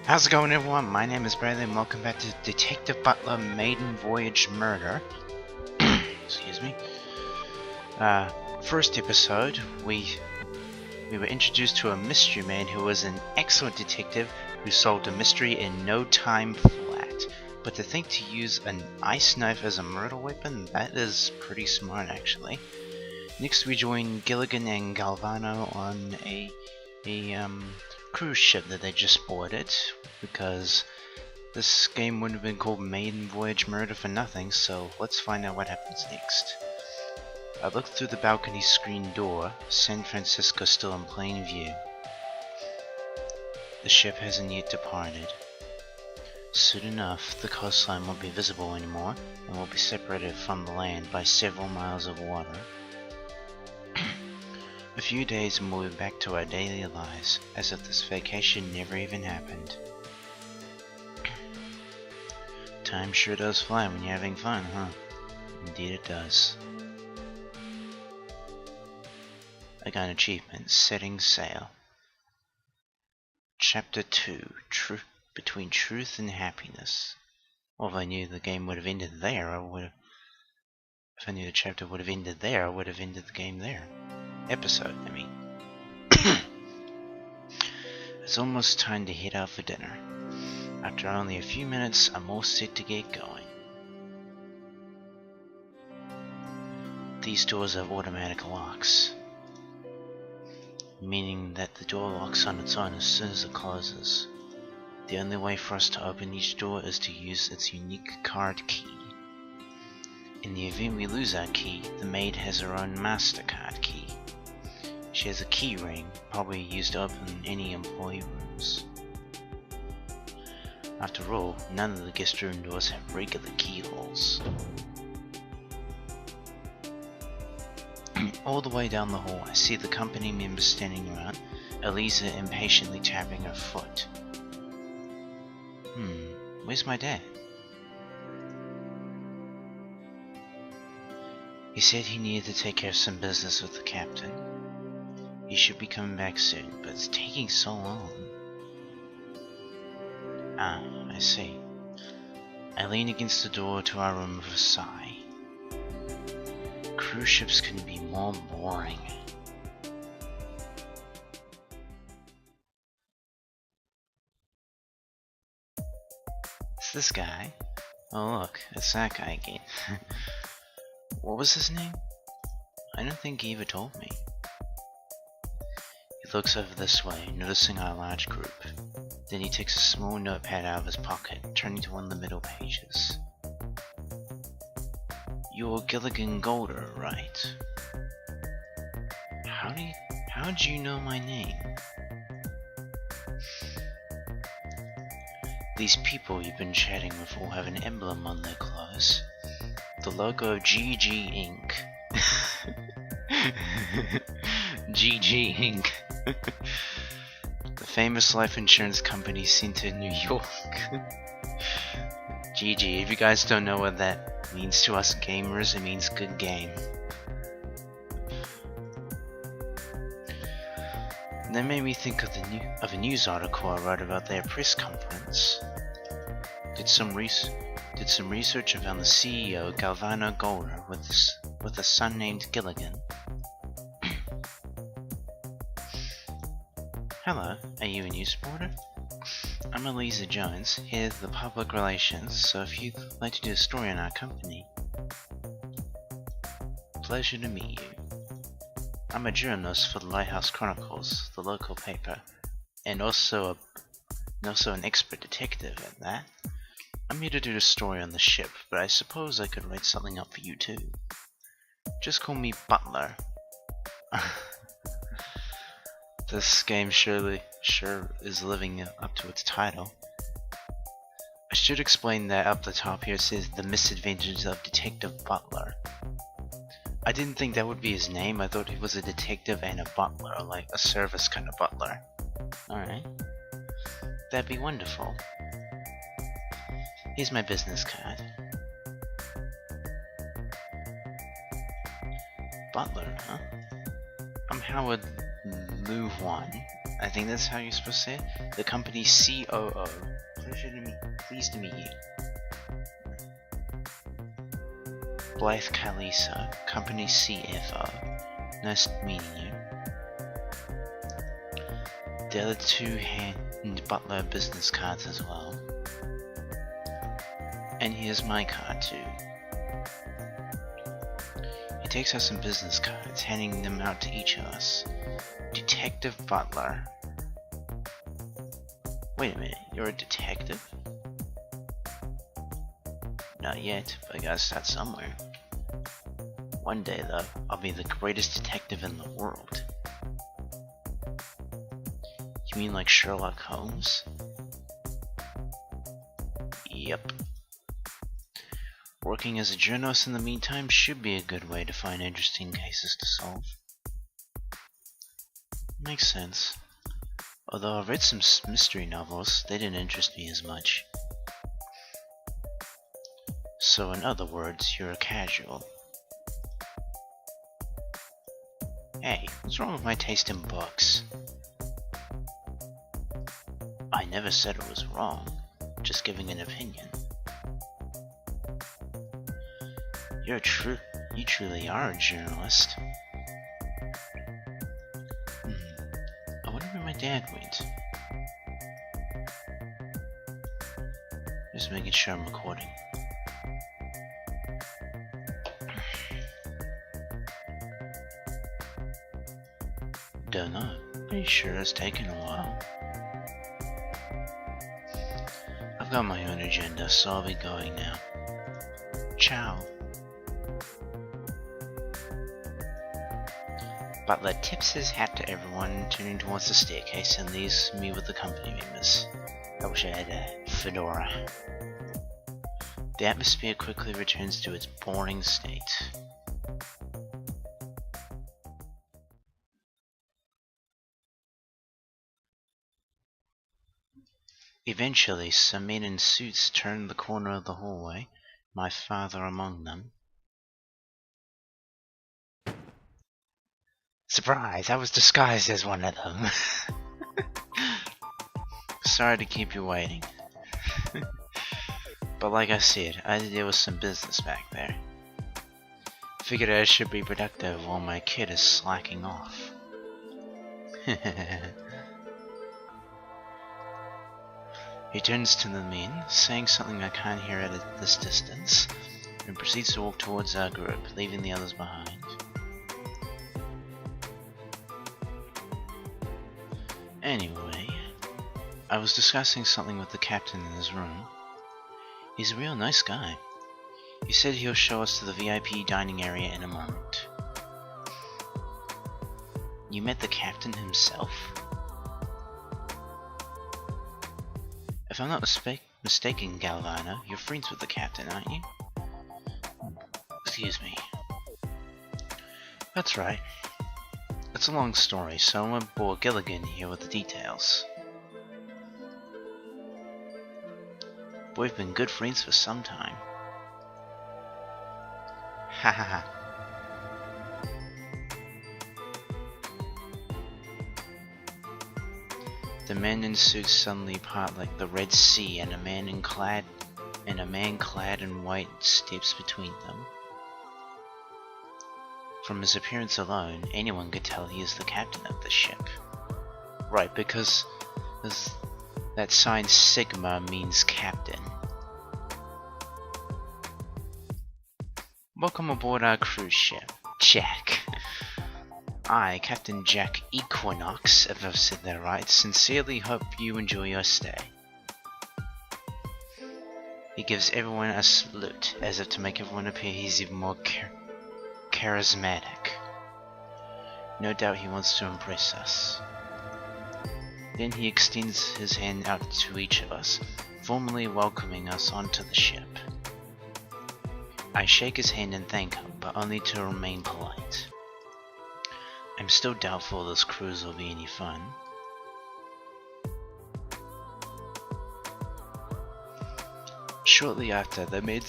How's it going, everyone? My name is Bradley and welcome back to Detective Butler Maiden Voyage Murder. Excuse me. First episode, we were introduced to a mystery man who was an excellent detective who solved a mystery in no time flat. But to think to use an ice knife as a murder weapon, that is pretty smart actually. Next we join Gilligan and Galvano on a cruise ship that they just boarded, because this game wouldn't have been called Maiden Voyage Murder for nothing, so let's find out what happens next. I looked through the balcony screen door. San Francisco still in plain view. The ship hasn't yet departed. Soon enough, the coastline won't be visible anymore, and will be separated from the land by several miles of water. A few days and we'll be back to our daily lives, as if this vacation never even happened. Time sure does fly when you're having fun, huh? Indeed it does. I got an achievement, setting sail. Chapter 2, Between Truth and Happiness. Well, if I knew the game would have ended there, if I knew the chapter would have ended there, I would have ended the game there. Episode, I mean. It's almost time to head out for dinner. After only a few minutes, I'm all set to get going. These doors have automatic locks, meaning that the door locks on its own as soon as it closes. The only way for us to open each door is to use its unique card key. In the event we lose our key, the maid has her own MasterCard key. She has a key ring, probably used to open any employee rooms. After all, none of the guest room doors have regular keyholes. All the way down the hall, I see the company members standing around, Eliza impatiently tapping her foot. Where's my dad? He said he needed to take care of some business with the captain. He should be coming back soon, but it's taking so long. Ah, I see. I lean against the door to our room with a sigh. Cruise ships can be more boring. It's this guy. Oh look, it's that guy again. What was his name? I don't think he ever told me. He looks over this way, noticing our large group. Then he takes a small notepad out of his pocket, turning to one of the middle pages. You're Gilligan Golder, right? How'd you know my name? These people you've been chatting with all have an emblem on their clothes. The logo of GG Inc. GG Inc. The famous life insurance company centered in New York. GG, if you guys don't know what that means to us gamers, it means good game. That made me think of a news article I wrote about their press conference. Did some research and found the CEO, Galvano Golder, with a son named Gilligan. Hello, are you a news reporter? I'm Eliza Jones, head of the public relations, so if you'd like to do a story on our company. Pleasure to meet you. I'm a journalist for the Lighthouse Chronicles, the local paper, and also an expert detective at that. I'm here to do a story on the ship, but I suppose I could write something up for you too. Just call me Butler. This game sure is living up to its title. I should explain that up the top here it says The Misadventures of Detective Butler. I didn't think that would be his name. I thought he was a detective and a butler, like a service kind of butler. Alright. That'd be wonderful. Here's my business card. Butler, huh? I'm Howard Luwan, I think that's how you're supposed to say it. The company COO. Pleased to meet you. Blythe Kalisa, company CFO. Nice meeting you. The other two hand Butler business cards as well. And here's my card too. He takes out some business cards, handing them out to each of us. Detective Butler. Wait a minute, you're a detective? Not yet, but I gotta start somewhere. One day though, I'll be the greatest detective in the world. You mean like Sherlock Holmes? Yep. Working as a journalist in the meantime should be a good way to find interesting cases to solve. Makes sense. Although I've read some mystery novels, they didn't interest me as much. So in other words, you're a casual. Hey, what's wrong with my taste in books? I never said it was wrong, just giving an opinion. You truly are a journalist. I wonder where my dad went. Just making sure I'm recording. Don't know. Pretty sure it's taken a while. I've got my own agenda, so I'll be going now. Ciao. Butler tips his hat to everyone, turning towards the staircase and leaves me with the company members. I wish I had a fedora. The atmosphere quickly returns to its boring state. Eventually, some men in suits turned the corner of the hallway, my father among them. Surprise! I was disguised as one of them. Sorry to keep you waiting. But like I said, I had to deal with some business back there. Figured I should be productive while my kid is slacking off. He turns to the men, saying something I can't hear at this distance, and proceeds to walk towards our group, leaving the others behind. Anyway, I was discussing something with the captain in his room. He's a real nice guy. He said he'll show us to the VIP dining area in a moment. You met the captain himself? If I'm not mistaken, Galvano, you're friends with the captain, aren't you? Excuse me. That's right. It's a long story, so I won't bore Gilligan here with the details. But we've been good friends for some time. Ha ha ha. The men in suits suddenly part like the Red Sea, and a man clad in white steps between them. From his appearance alone, anyone could tell he is the captain of the ship. Right, because that sign Sigma means captain. Welcome aboard our cruise ship, Jack. I, Captain Jack Equinox, if I've said that right, sincerely hope you enjoy your stay. He gives everyone a salute, as if to make everyone appear he's even more charismatic. No doubt he wants to impress us. Then he extends his hand out to each of us, formally welcoming us onto the ship. I shake his hand and thank him, but only to remain polite. I'm still doubtful this cruise will be any fun. Shortly after, the men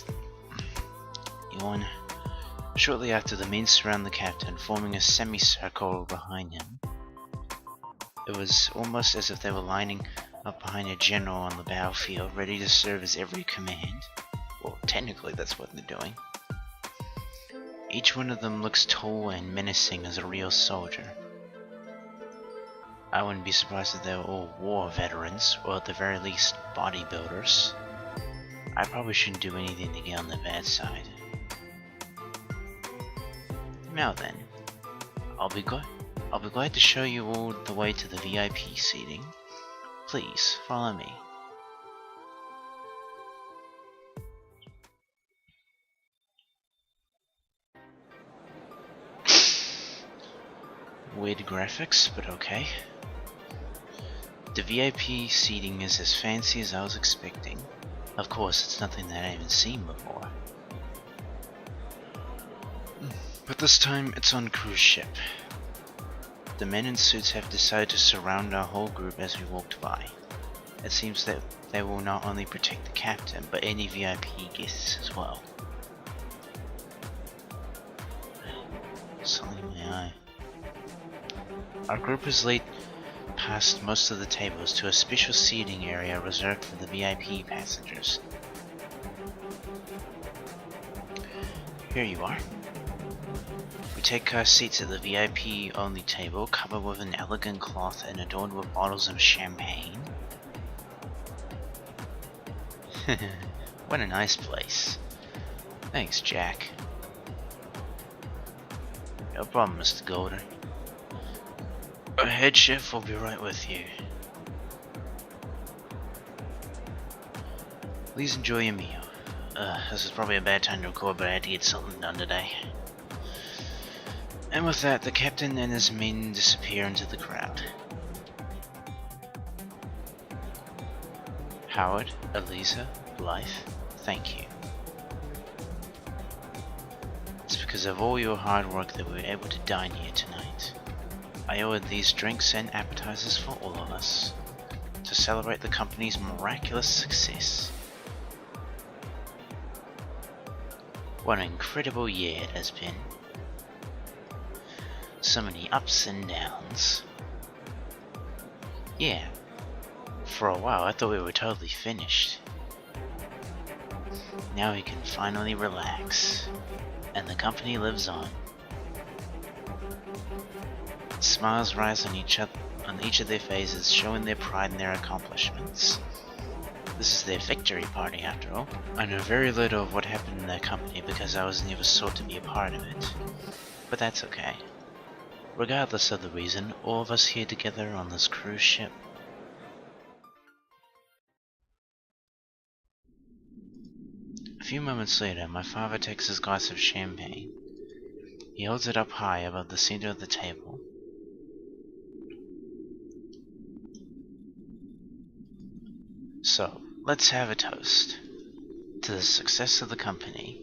surround the captain, forming a semicircle behind him. It was almost as if they were lining up behind a general on the battlefield, ready to serve his every command. Well, technically that's what they're doing. Each one of them looks tall and menacing as a real soldier. I wouldn't be surprised if they were all war veterans, or at the very least, bodybuilders. I probably shouldn't do anything to get on the bad side. Now then, I'll be glad to show you all the way to the VIP seating. Please, follow me. Weird graphics, but okay. The VIP seating is as fancy as I was expecting. Of course, it's nothing that I haven't seen before. But this time, it's on a cruise ship. The men in suits have decided to surround our whole group as we walked by. It seems that they will not only protect the captain, but any VIP guests as well. Something in my eye. Our group is led past most of the tables to a special seating area reserved for the VIP passengers. Here you are. We take our seats at the VIP only table, covered with an elegant cloth and adorned with bottles of champagne. What a nice place. Thanks, Jack. No problem, Mr. Golder. Our head chef will be right with you. Please enjoy your meal. This is probably a bad time to record, but I had to get something done today. And with that, the captain and his men disappear into the crowd. Howard, Elisa, Blythe, thank you. It's because of all your hard work that we were able to dine here tonight. I ordered these drinks and appetizers for all of us, to celebrate the company's miraculous success. What an incredible year it has been. So many ups and downs. Yeah, for a while I thought we were totally finished. Now we can finally relax, and the company lives on. Smiles rise on each of their faces, showing their pride in their accomplishments. This is their victory party, after all. I know very little of what happened in their company because I was never sought to be a part of it. But that's okay. Regardless of the reason, all of us here together on this cruise ship. A few moments later, my father takes his glass of champagne. He holds it up high above the center of the table. So, let's have a toast to the success of the company,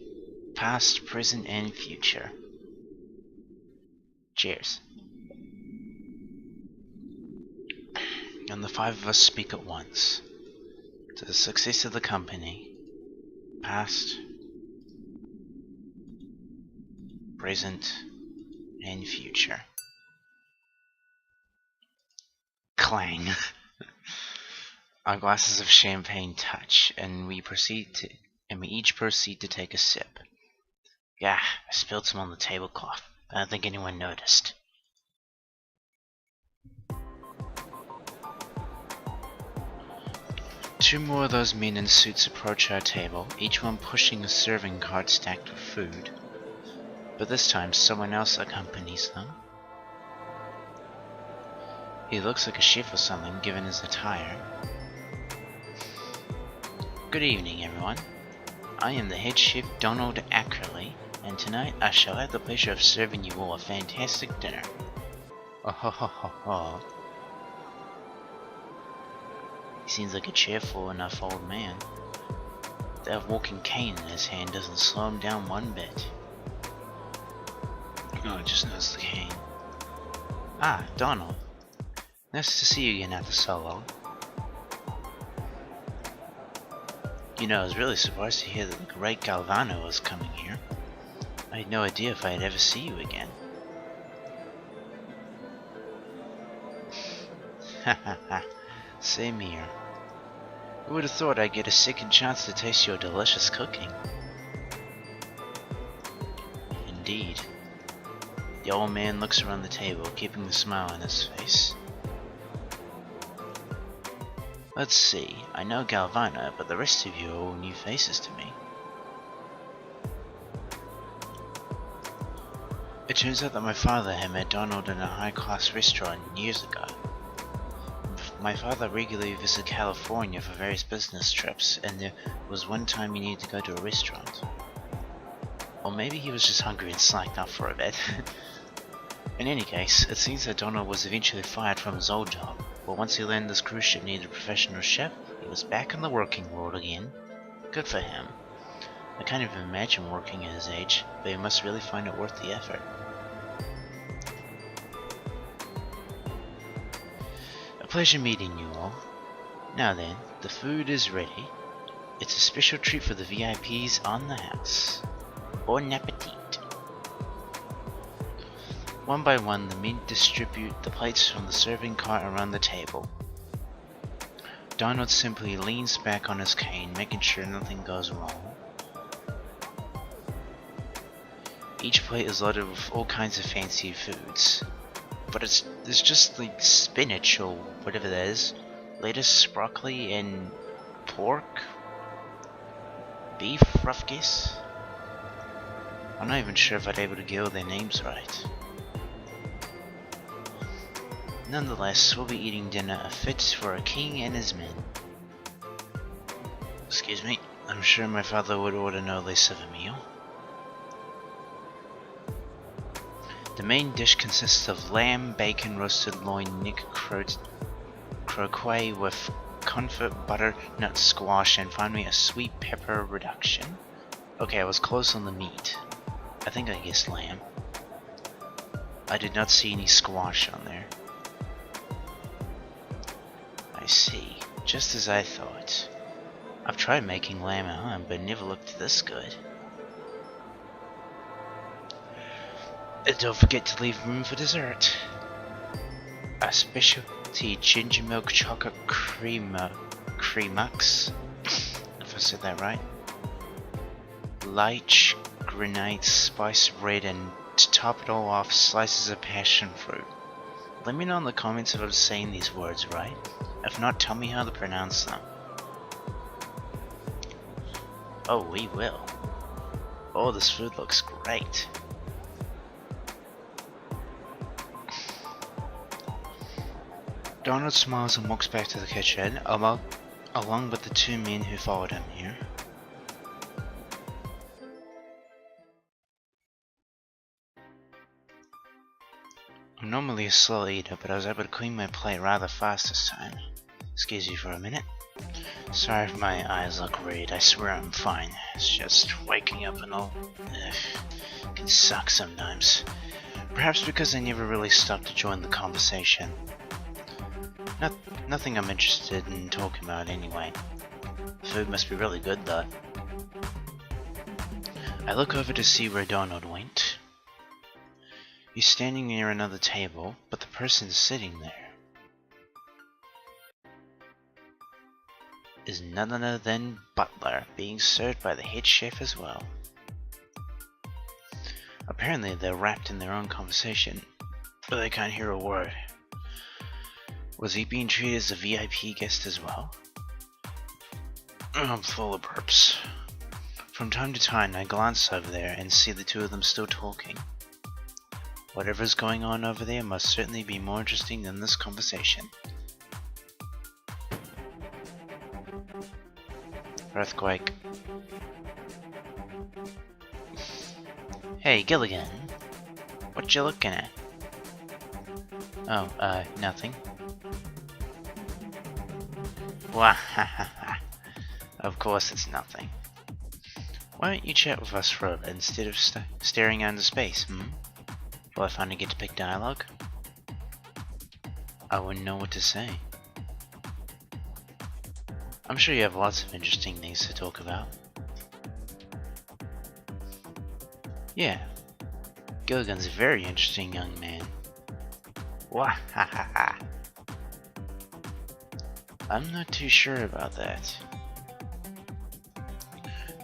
past, present, and future. Cheers. And the five of us speak at once. To the success of the company, past, present, and future. Clang. Our glasses of champagne touch, and we each proceed to take a sip. Yeah, I spilled some on the tablecloth. I don't think anyone noticed. Two more of those men in suits approach our table, each one pushing a serving cart stacked with food. But this time, someone else accompanies them. He looks like a chef or something, given his attire. Good evening, everyone. I am the head chef Donald Ackerley, and tonight I shall have the pleasure of serving you all a fantastic dinner. Oh ho ho ho ho. He seems like a cheerful enough old man. That walking cane in his hand doesn't slow him down one bit. Oh, I just noticed the cane. Ah, Donald. Nice to see you again after so long. You know, I was really surprised to hear that the great Galvano was coming here. I had no idea if I'd ever see you again. Same here. Who would have thought I'd get a second chance to taste your delicious cooking? Indeed. The old man looks around the table, keeping a smile on his face. Let's see, I know Galvano, but the rest of you are all new faces to me. It turns out that my father had met Donald in a high-class restaurant years ago. My father regularly visited California for various business trips, and there was one time he needed to go to a restaurant. Or maybe he was just hungry and slacked up for a bit. In any case, it seems that Donald was eventually fired from his old job, but once he learned this cruise ship needed a professional chef, he was back in the working world again. Good for him. I can't even imagine working at his age, but he must really find it worth the effort. A pleasure meeting you all. Now then, the food is ready. It's a special treat for the VIPs on the house. Bon appetit. One by one, the men distribute the plates from the serving cart around the table. Donald simply leans back on his cane, making sure nothing goes wrong. Each plate is loaded with all kinds of fancy foods. But it's just like spinach or whatever that is. Lettuce, broccoli, and pork? Beef, rough guess? I'm not even sure if I'd be able to get all their names right. Nonetheless, we'll be eating dinner fit for a king and his men. Excuse me, I'm sure my father would order no less of a meal. The main dish consists of lamb, bacon, roasted loin, neck croquet with confit, butternut squash, and finally a sweet pepper reduction. Okay, I was close on the meat. I think I guessed lamb. I did not see any squash on there. I see, just as I thought. I've tried making lamb at home, but it never looked this good. Don't forget to leave room for dessert. A specialty ginger milk chocolate cremux, if I said that right. Light grenade spice bread, and to top it all off, slices of passion fruit. Let me know in the comments if I'm saying these words right. If not, tell me how to pronounce them. Oh, we will. Oh, this food looks great. Donald smiles and walks back to the kitchen, along with the two men who followed him here. I'm normally a slow eater, but I was able to clean my plate rather fast this time. Excuse you for a minute. Sorry if my eyes look red, I swear I'm fine. It's just waking up and all. It can suck sometimes. Perhaps because I never really stopped to join the conversation. Nothing I'm interested in talking about anyway. Food must be really good though. I look over to see where Donald went. He's standing near another table, but the person sitting there is none other than Butler, being served by the head chef as well. Apparently they're wrapped in their own conversation, but they can't hear a word. Was he being treated as a VIP guest as well? I'm full of burps. From time to time I glance over there and see the two of them still talking. Whatever's going on over there must certainly be more interesting than this conversation. Earthquake. Hey, Gilligan. What you looking at? Oh, nothing. Wahahaha. Of course it's nothing. Why don't you chat with us for a bit instead of staring out into space, Will I finally get to pick dialogue? I wouldn't know what to say. I'm sure you have lots of interesting things to talk about. Yeah, Gilligan's a very interesting young man. Wahahaha. I'm not too sure about that.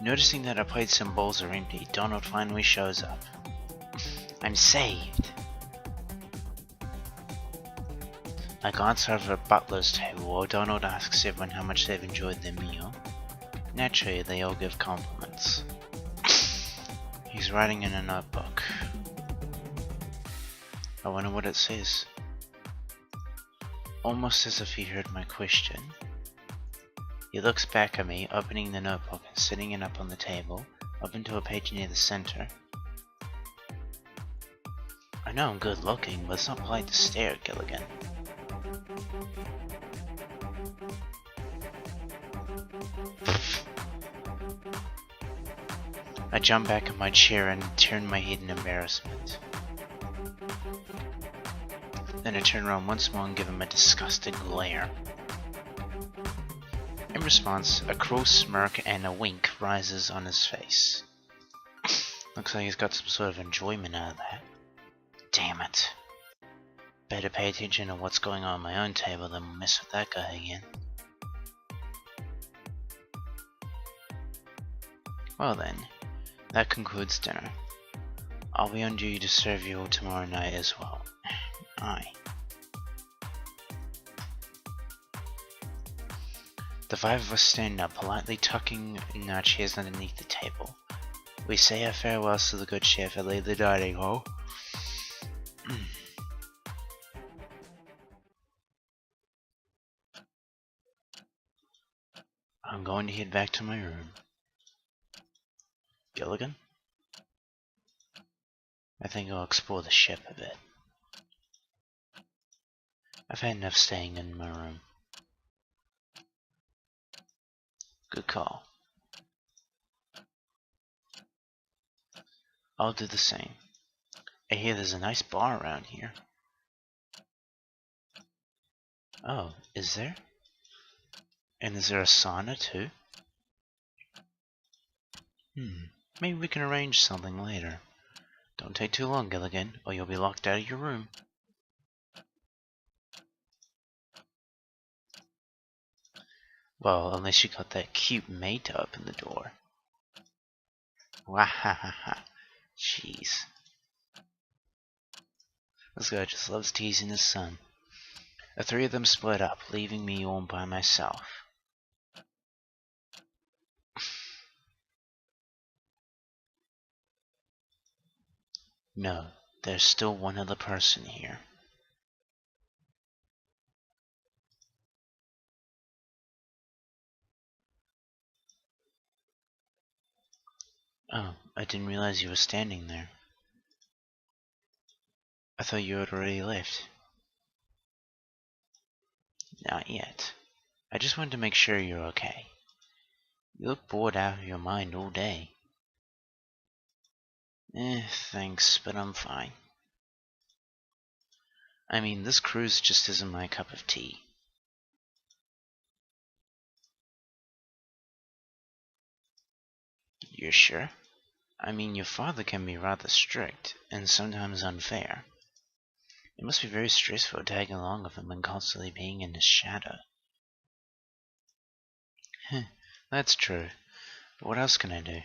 Noticing that our plates and bowls are empty, Donald finally shows up. I'm saved! I glance over at Butler's table while Donald asks everyone how much they've enjoyed their meal. Naturally, they all give compliments. He's writing in a notebook. I wonder what it says. Almost as if he heard my question. He looks back at me, opening the notebook and sitting it up on the table, open to a page near the center. I know I'm good looking, but it's not polite to stare at Gilligan. I jump back in my chair and turn my head in embarrassment. Then I turn around once more and give him a disgusted glare. In response, a cruel smirk and a wink rises on his face. Looks like he's got some sort of enjoyment out of that. Damn it. Better pay attention to what's going on my own table than mess with that guy again. Well then, that concludes dinner. I'll be on duty to serve you all tomorrow night as well. Aye. The five of us stand up, politely tucking in our chairs underneath the table. We say our farewells to the good chef and leave the dining hall. I'm going to head back to my room. Gilligan? I think I'll explore the ship a bit. I've had enough staying in my room. Good call. I'll do the same. I hear there's a nice bar around here. Oh, is there? And is there a sauna too? Maybe we can arrange something later. Don't take too long, Gilligan, or you'll be locked out of your room. Well, unless you got that cute maid to open the door. Wahahaha. Jeez. This guy just loves teasing his son. The three of them split up, leaving me all by myself. No, there's still one other person here. Oh, I didn't realize you were standing there. I thought you had already left. Not yet. I just wanted to make sure you're okay. You look bored out of your mind all day. Thanks, but I'm fine. I mean, this cruise just isn't my cup of tea. You're sure? I mean, your father can be rather strict, and sometimes unfair. It must be very stressful tagging along with him and constantly being in his shadow. That's true. But what else can I do?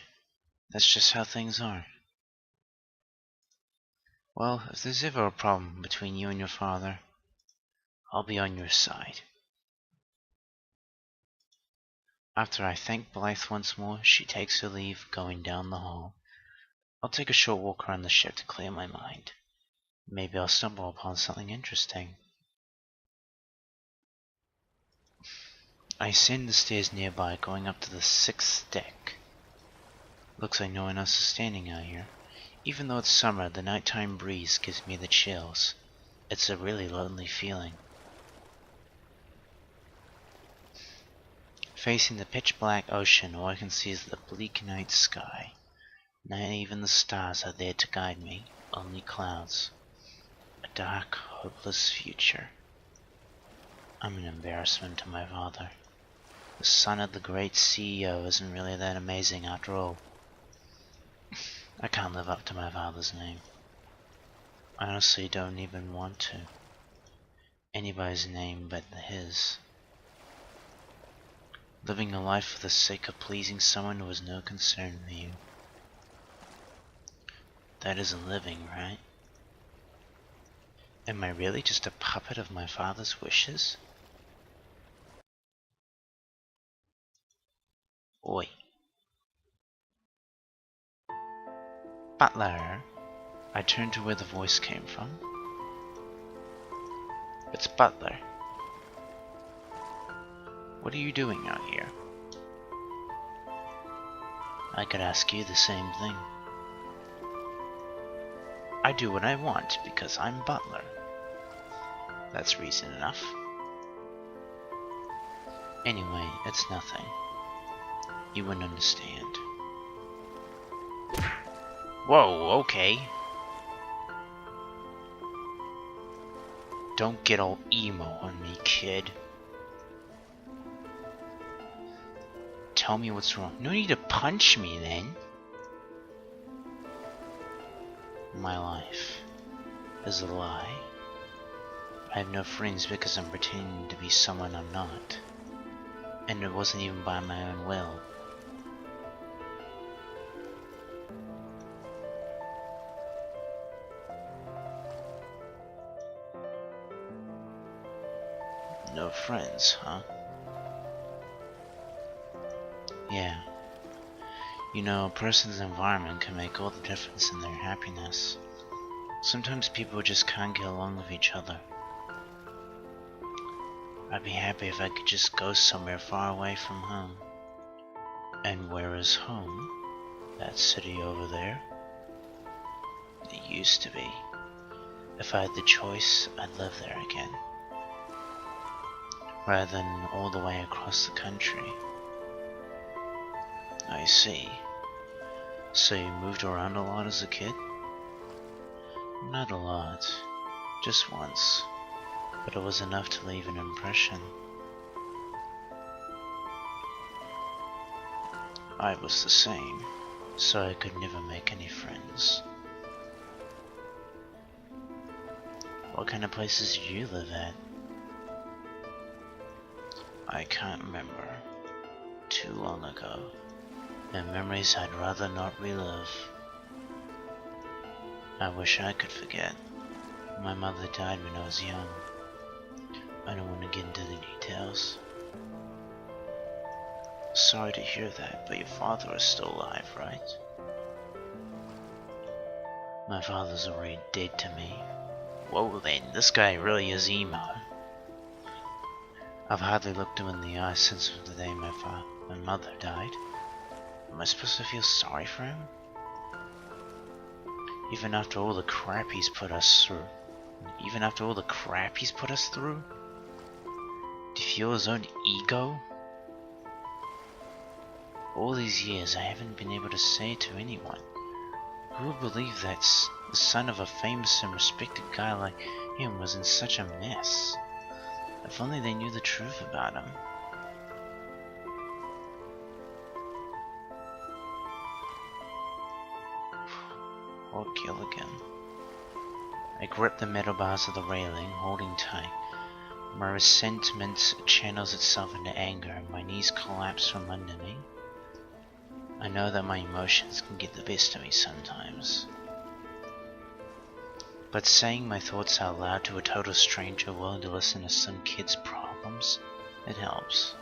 That's just how things are. Well, if there's ever a problem between you and your father, I'll be on your side. After I thank Blythe once more, she takes her leave, going down the hall. I'll take a short walk around the ship to clear my mind. Maybe I'll stumble upon something interesting. I ascend the stairs nearby, going up to the 6th deck. Looks like no one else is standing out here. Even though it's summer, the nighttime breeze gives me the chills. It's a really lonely feeling. Facing the pitch-black ocean, all I can see is the bleak night sky. Not even the stars are there to guide me, only clouds. A dark, hopeless future. I'm an embarrassment to my father. The son of the great CEO isn't really that amazing after all. I can't live up to my father's name. I honestly don't even want to. Anybody's name but his. living a life for the sake of pleasing someone who has no concern with you. That isn't living, right? Am I really just a puppet of my father's wishes? Oi. Butler! I turned to where the voice came from. It's Butler. What are you doing out here? I could ask you the same thing. I do what I want because I'm Butler. That's reason enough. Anyway, it's nothing. You wouldn't understand. Whoa, okay. Don't get all emo on me, kid. Tell me what's wrong. No need to punch me then. My life is a lie. I have no friends because I'm pretending to be someone I'm not. And it wasn't even by my own will. No friends, huh? Yeah. You know, a person's environment can make all the difference in their happiness. Sometimes people just can't get along with each other. I'd be happy if I could just go somewhere far away from home. And where is home? That city over there? It used to be. If I had the choice, I'd live there again. Rather than all the way across the country. I see. So you moved around a lot as a kid? Not a lot. Just once. But it was enough to leave an impression. I was the same, so I could never make any friends. What kind of places did you live at? I can't remember. Too long ago. And memories I'd rather not relive. I wish I could forget. My mother died when I was young. I don't want to get into the details. Sorry to hear that, but your father is still alive, right? My father's already dead to me. Whoa then, this guy really is emo. I've hardly looked him in the eye since the day my mother died. Am I supposed to feel sorry for him? Even after all the crap he's put us through? Even after all the crap he's put us through? To feel his own ego? All these years I haven't been able to say it to anyone. Who would believe that the son of a famous and respected guy like him was in such a mess? If only they knew the truth about him. Poor Gilligan. I gripped the metal bars of the railing, holding tight. My resentment channels itself into anger, and my knees collapse from under me. I know that my emotions can get the best of me sometimes. But saying my thoughts out loud to a total stranger willing to listen to some kid's problems, it helps.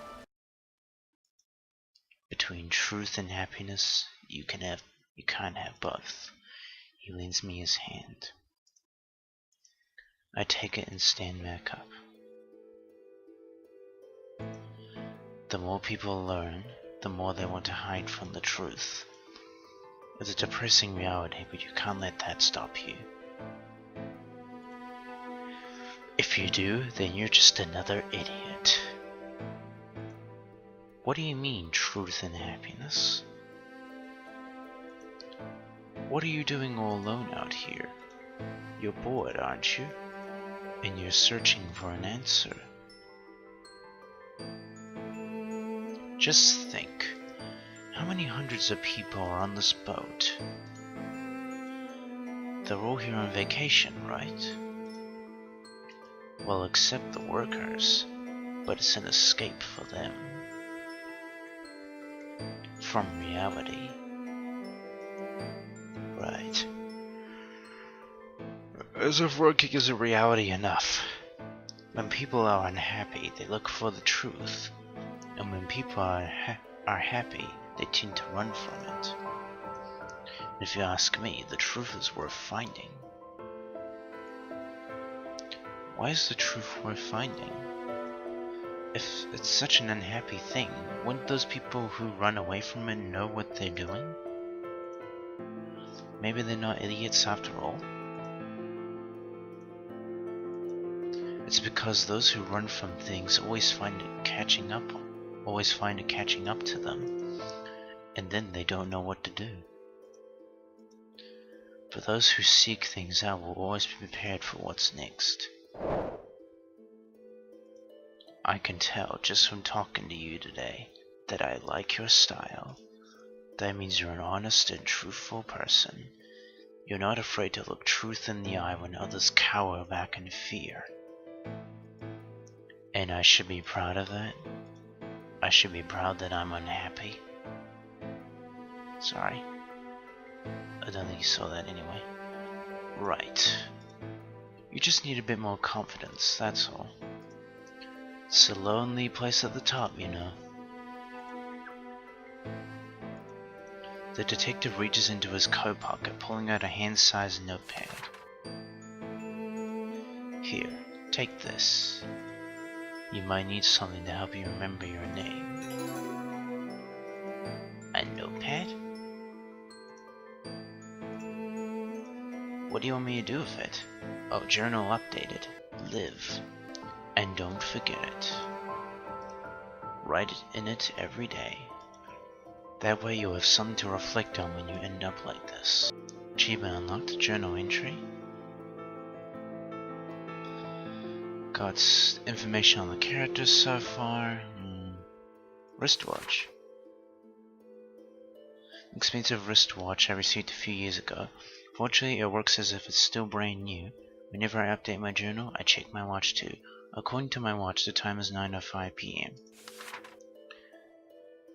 Between truth and happiness, you can't have both. He lends me his hand. I take it and stand back up. The more people learn, the more they want to hide from the truth. It's a depressing reality, but you can't let that stop you. If you do, then you're just another idiot. What do you mean, truth and happiness? What are you doing all alone out here? You're bored, aren't you? And you're searching for an answer. Just think, how many hundreds of people are on this boat? They're all here on vacation, right? Well, except the workers, but it's an escape for them. from reality. Right. As if working isn't reality enough. When people are unhappy, they look for the truth. And when people are happy, they tend to run from it. And if you ask me, the truth is worth finding. Why is the truth worth finding? If it's such an unhappy thing, wouldn't those people who run away from it know what they're doing? Maybe they're not idiots after all. It's because those who run from things always find it catching up to them, and then they don't know what to do. But those who seek things out will always be prepared for what's next. I can tell just from talking to you today that I like your style. That means you're an honest and truthful person. You're not afraid to look truth in the eye when others cower back in fear. And I should be proud of that. I should be proud that I'm unhappy. Sorry. I don't think you saw that anyway. Right. You just need a bit more confidence, that's all. It's a lonely place at the top, you know. The detective reaches into his coat pocket, pulling out a hand-sized notepad. Here, take this. You might need something to help you remember your name. A notepad? What do you want me to do with it? Oh, journal updated. Live. And don't forget it. Write in it every day. That way you'll have something to reflect on when you end up like this. Achievement unlocked. Journal entry. Got information on the characters so far. Wristwatch. Expensive wristwatch I received a few years ago. Fortunately, it works as if it's still brand new. Whenever I update my journal, I check my watch too. According to my watch, the time is 9:05 p.m.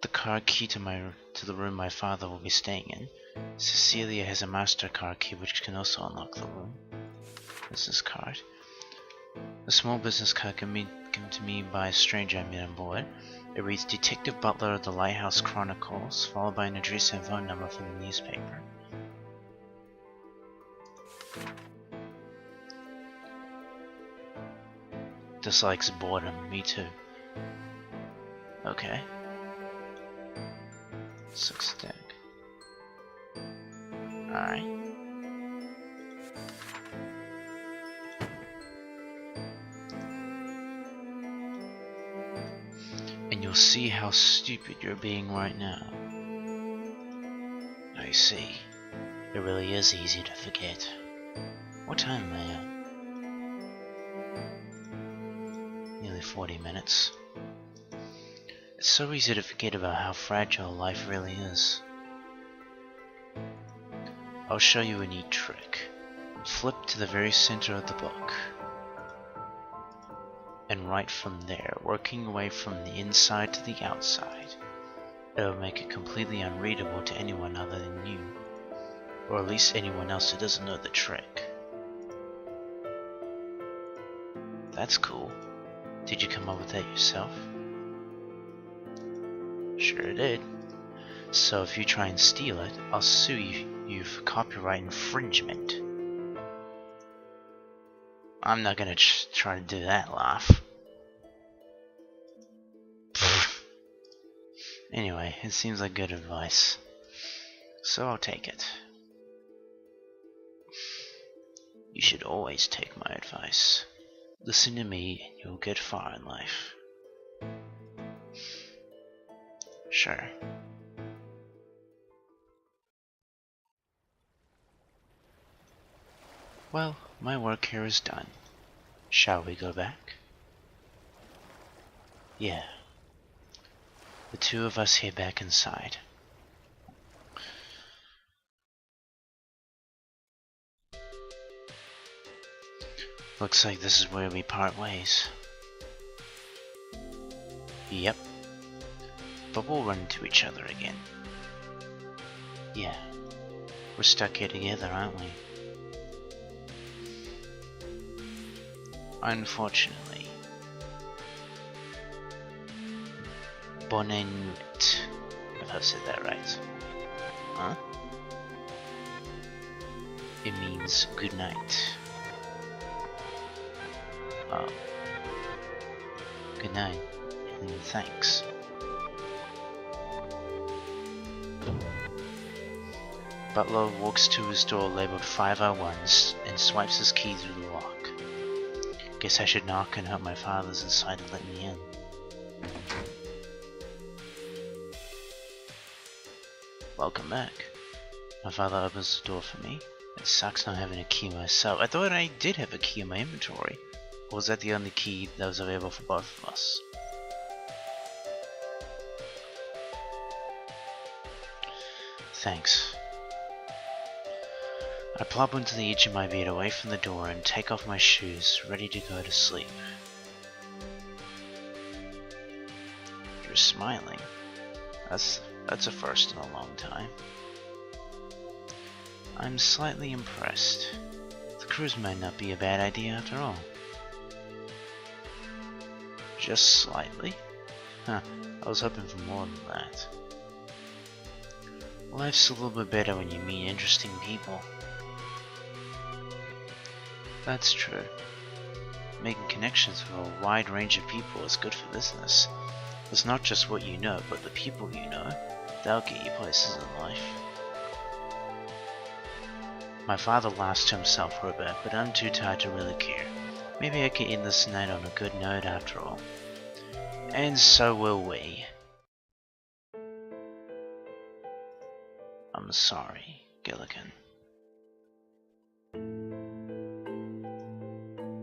The card key to the room my father will be staying in. Cecilia has a MasterCard key which can also unlock the room. Business card. A small business card given to me by a stranger I met on board. It reads Detective Butler of the Lighthouse Chronicles, followed by an address and phone number from the newspaper. Dislikes boredom, me too. Okay. 6 stack. Alright. And you'll see how stupid you're being right now. I see. It really is easy to forget. What time am I at? Nearly 40 minutes. It's so easy to forget about how fragile life really is. I'll show you a neat trick. Flip to the very center of the book. And write from there, working away from the inside to the outside. It'll make it completely unreadable to anyone other than you. Or at least anyone else who doesn't know the trick. That's cool. Did you come up with that yourself? Sure did. So if you try and steal it, I'll sue you for copyright infringement. I'm not gonna try to do that, laugh. Anyway, it seems like good advice. So I'll take it. You should always take my advice. Listen to me and you'll get far in life. Sure. Well, my work here is done. Shall we go back? Yeah. The two of us head back inside. Looks like this is where we part ways. Yep. but we'll run into each other again. Yeah, we're stuck here together, aren't we? Unfortunately. Bonne nuit, if I've said that right. Huh? It means good night. Oh. Good night, and thanks. Butler walks to his door labeled 501 and swipes his key through the lock. Guess I should knock and hope my father's inside to let me in. Welcome back. My father opens the door for me. It sucks not having a key myself. I thought I did have a key in my inventory. Or was that the only key that was available for both of us? Thanks. I plop onto the edge of my bed away from the door and take off my shoes, ready to go to sleep. You're smiling. That's a first in a long time. I'm slightly impressed. The cruise might not be a bad idea after all. Just slightly? Huh, I was hoping for more than that. Life's a little bit better when you meet interesting people. That's true. Making connections with a wide range of people is good for business. It's not just what you know, but the people you know. They'll get you places in life. My father laughs to himself for a bit, but I'm too tired to really care. Maybe I can end this night on a good note after all. And so will we. I'm sorry, Gilligan.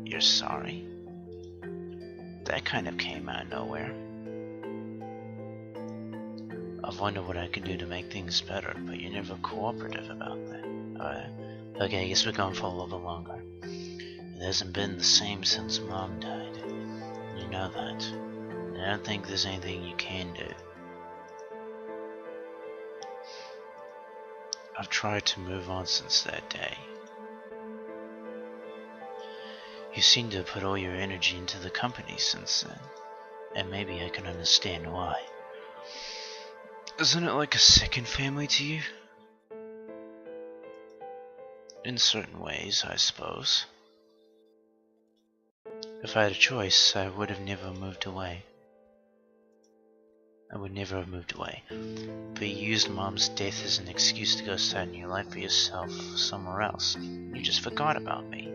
You're sorry? That kind of came out of nowhere. I've wondered what I can do to make things better, but you're never cooperative about that. Okay, I guess we're going for a little bit longer. It hasn't been the same since Mom died. You know that. And I don't think there's anything you can do. I've tried to move on since that day. You seem to have put all your energy into the company since then, and maybe I can understand why. Isn't it like a second family to you? In certain ways, I suppose. If I had a choice, I would have never moved away. I would never have moved away. But you used Mom's death as an excuse to go start a new life for yourself somewhere else. You just forgot about me.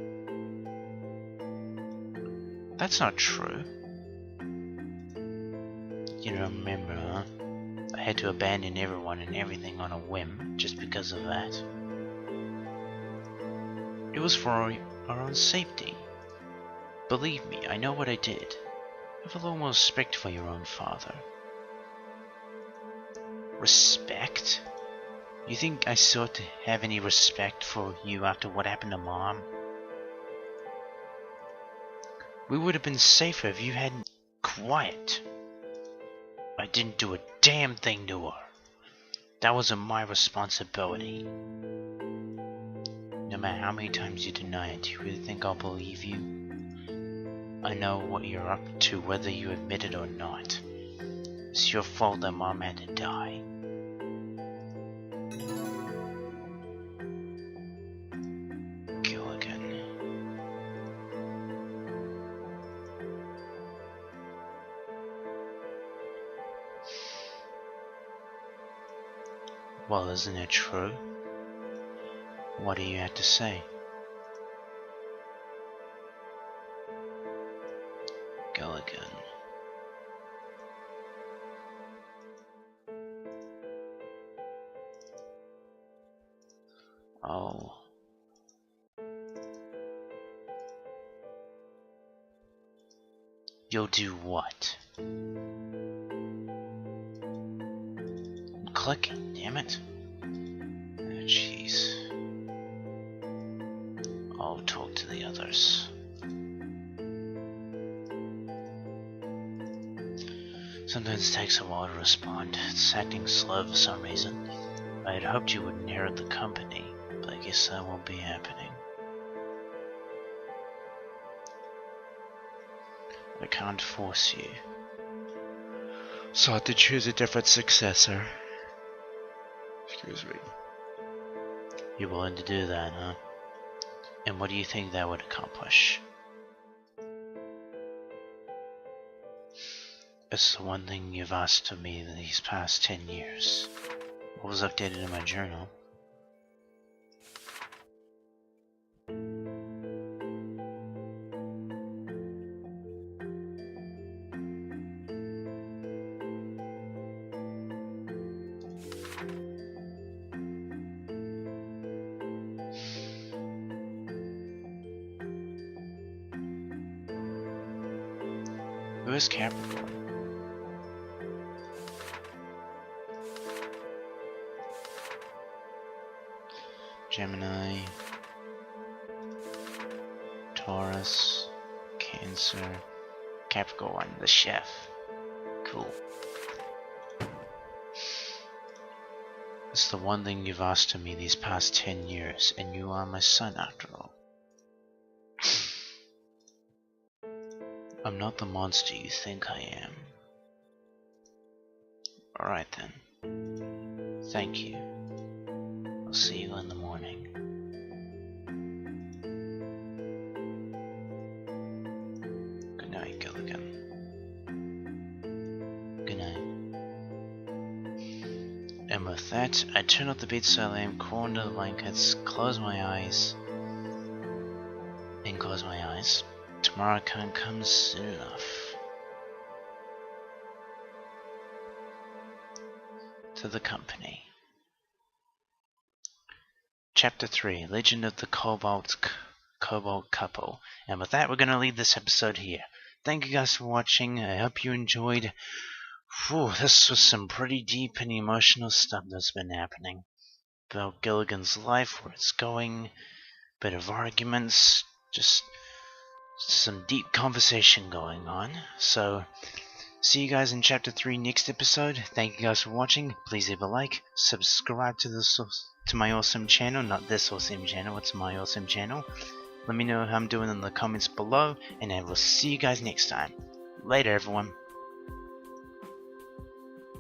That's not true. You don't remember, huh? I had to abandon everyone and everything on a whim just because of that. It was for our own safety. Believe me, I know what I did. Have a little more respect for your own father. Respect? You think I sought to have any respect for you after what happened to Mom? We would have been safer if you hadn't... Quiet. I didn't do a damn thing to her. That wasn't my responsibility. No matter how many times you deny it, do you really think I'll believe you? I know what you're up to whether you admit it or not. It's your fault that Mom had to die. Gilligan. Well, isn't it true? What do you have to say? Gilligan. Oh. You'll do what? I'm clicking, damn it. Oh, jeez. I'll talk to the others. Sometimes it takes a while to respond. It's acting slow for some reason. I had hoped you would inherit the company, but I guess that won't be happening. I can't force you. So I had to choose a different successor. Excuse me. You're willing to do that, huh? And what do you think that would accomplish? It's the one thing you've asked of me these past 10 years. What was updated in my journal? Who is Capricorn? Gemini, Taurus, Cancer, Capricorn, the chef. Cool. It's the one thing you've asked of me these past 10 years, and you are my son after all. I'm not the monster you think I am. Alright then. Thank you. I'll see you in the morning. Good night, Gilligan. Good night. And with that, I turn off the bedside lamp, crawl into the blankets, close my eyes. And close my eyes. Tomorrow can't come soon enough. To the company. Chapter 3, Legend of the Cobalt Couple. And with that, we're going to leave this episode here. Thank you guys for watching. I hope you enjoyed. Whew, this was some pretty deep and emotional stuff that's been happening. About Gilligan's life, where it's going, bit of arguments, just some deep conversation going on. So, see you guys in Chapter 3 next episode. Thank you guys for watching. Please leave a like, subscribe to my awesome channel, not this awesome channel, it's my awesome channel. Let me know how I'm doing in the comments below, and I will see you guys next time. Later, everyone.